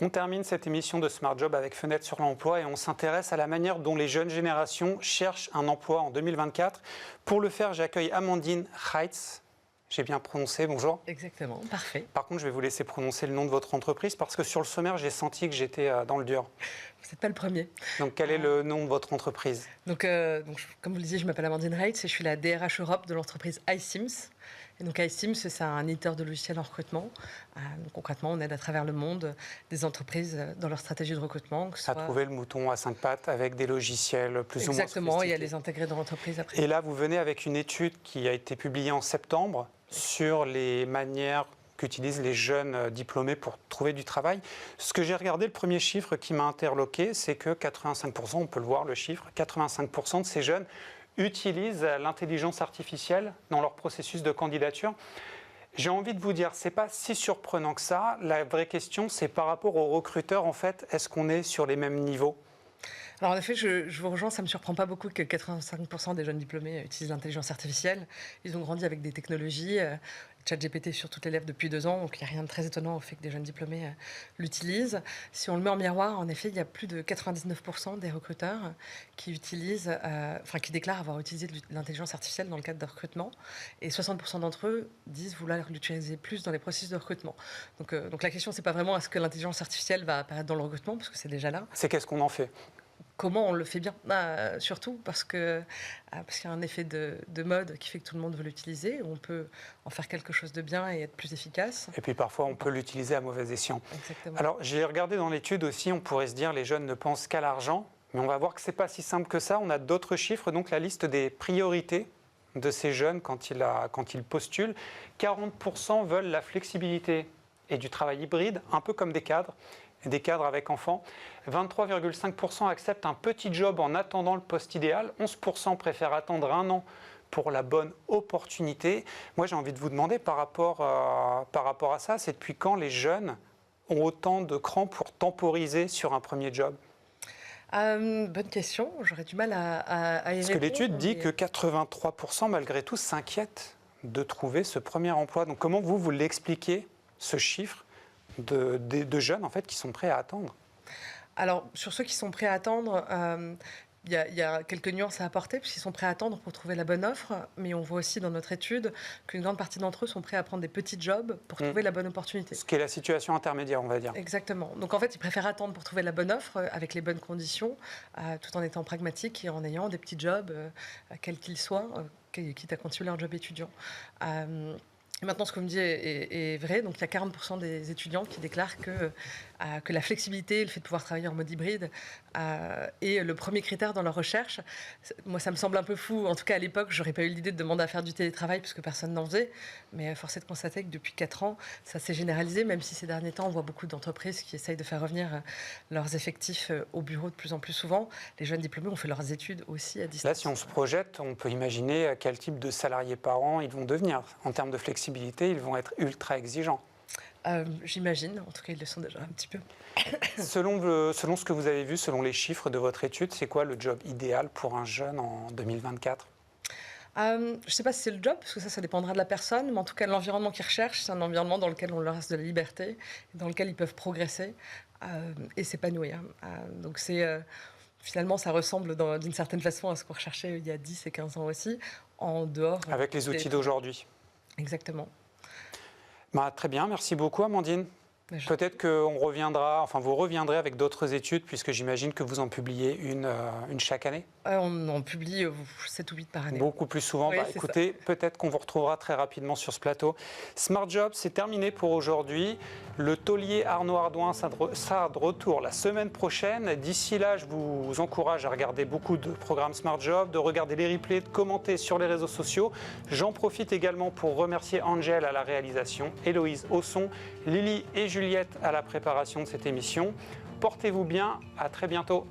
On termine cette émission de Smart Job avec Fenêtre sur l'emploi et on s'intéresse à la manière dont les jeunes générations cherchent un emploi en 2024. Pour le faire, j'accueille Amandine Reitz. J'ai bien prononcé, bonjour. Exactement, parfait. Par contre, je vais vous laisser prononcer le nom de votre entreprise parce que sur le sommaire, j'ai senti que j'étais dans le dur. Vous n'êtes pas le premier. Donc, quel est le nom de votre entreprise ? Donc, comme vous le disiez, je m'appelle Amandine Reitz et je suis la DRH Europe de l'entreprise iCIMS. Et donc iCIMS, c'est un éditeur de logiciels en recrutement. Donc, concrètement, on aide à travers le monde des entreprises dans leur stratégie de recrutement. À trouver le mouton à 5 pattes avec des logiciels plus ou moins Exactement, et à les intégrer dans l'entreprise après. Et là, vous venez avec une étude qui a été publiée en septembre sur les manières qu'utilisent les jeunes diplômés pour trouver du travail. Ce que j'ai regardé, le premier chiffre qui m'a interloqué, c'est que 85%, on peut le voir le chiffre, 85% de ces jeunes utilisent l'intelligence artificielle dans leur processus de candidature. J'ai envie de vous dire, c'est pas si surprenant que ça. La vraie question, c'est par rapport aux recruteurs, en fait, est-ce qu'on est sur les mêmes niveaux ? Alors en effet, je vous rejoins, ça ne me surprend pas beaucoup que 85% des jeunes diplômés utilisent l'intelligence artificielle. Ils ont grandi avec des technologies, ChatGPT sur toutes les lèvres depuis 2 ans, donc il n'y a rien de très étonnant au fait que des jeunes diplômés l'utilisent. Si on le met en miroir, en effet, il y a plus de 99% des recruteurs qui utilisent, qui déclarent avoir utilisé de l'intelligence artificielle dans le cadre de recrutement, et 60% d'entre eux disent vouloir l'utiliser plus dans les processus de recrutement. Donc la question, c'est pas vraiment est-ce que l'intelligence artificielle va apparaître dans le recrutement, parce que c'est déjà là. C'est qu'est-ce qu'on en fait ? Comment on le fait bien, surtout parce qu'il y a un effet de mode qui fait que tout le monde veut l'utiliser. On peut en faire quelque chose de bien et être plus efficace. Et puis parfois, on peut l'utiliser à mauvais escient. Exactement. Alors, j'ai regardé dans l'étude aussi, on pourrait se dire les jeunes ne pensent qu'à l'argent, mais on va voir que ce n'est pas si simple que ça. On a d'autres chiffres, donc la liste des priorités de ces jeunes quand ils postulent. 40% veulent la flexibilité et du travail hybride, un peu comme des cadres avec enfants. 23,5% acceptent un petit job en attendant le poste idéal. 11% préfèrent attendre 1 an pour la bonne opportunité. Moi, j'ai envie de vous demander par rapport à ça, c'est depuis quand les jeunes ont autant de cran pour temporiser sur un premier job ? Bonne question, j'aurais du mal à y répondre. Parce que l'étude dit que 83% malgré tout s'inquiètent de trouver ce premier emploi. Donc comment vous l'expliquez, ce chiffre de jeunes en fait, qui sont prêts à attendre? Alors, sur ceux qui sont prêts à attendre, il y a quelques nuances à apporter, puisqu'ils sont prêts à attendre pour trouver la bonne offre, mais on voit aussi dans notre étude qu'une grande partie d'entre eux sont prêts à prendre des petits jobs pour trouver la bonne opportunité. Ce qui est la situation intermédiaire, on va dire. Exactement. Donc en fait, ils préfèrent attendre pour trouver la bonne offre, avec les bonnes conditions, tout en étant pragmatiques et en ayant des petits jobs, quels qu'ils soient, quitte à continuer leur job étudiant. Et maintenant, ce que vous me dites est vrai. Donc, il y a 40% des étudiants qui déclarent que la flexibilité, le fait de pouvoir travailler en mode hybride est le premier critère dans leur recherche. Moi, ça me semble un peu fou. En tout cas, à l'époque, j'aurais pas eu l'idée de demander à faire du télétravail parce que personne n'en faisait. Mais force est de constater que depuis 4 ans, ça s'est généralisé, même si ces derniers temps, on voit beaucoup d'entreprises qui essayent de faire revenir leurs effectifs au bureau de plus en plus souvent. Les jeunes diplômés ont fait leurs études aussi à distance. Là, si on se projette, on peut imaginer quel type de salariés par an ils vont devenir. En termes de flexibilité, ils vont être ultra exigeants. J'imagine, en tout cas ils le sont déjà un petit peu. Selon ce que vous avez vu, selon les chiffres de votre étude, c'est quoi le job idéal pour un jeune en 2024 ? Je ne sais pas si c'est le job, parce que ça dépendra de la personne, mais en tout cas l'environnement qu'ils recherchent, c'est un environnement dans lequel on leur laisse de la liberté, dans lequel ils peuvent progresser et s'épanouir. Donc finalement, ça ressemble d'une certaine façon à ce qu'on recherchait il y a 10 et 15 ans aussi, en dehors... Avec les outils d'aujourd'hui. Exactement. Très bien, merci beaucoup Amandine. Peut-être que vous reviendrez avec d'autres études, puisque j'imagine que vous en publiez une chaque année. On en publie 7 ou 8 par année. Beaucoup plus souvent. Oui, écoutez, peut-être qu'on vous retrouvera très rapidement sur ce plateau. Smart Job, c'est terminé pour aujourd'hui. Le taulier Arnaud Ardouin sera de retour la semaine prochaine. D'ici là, je vous encourage à regarder beaucoup de programmes Smart Job, de regarder les replays, de commenter sur les réseaux sociaux. J'en profite également pour remercier Angèle à la réalisation, Héloïse au son, Lily et Juliette à la préparation de cette émission. Portez-vous bien, à très bientôt.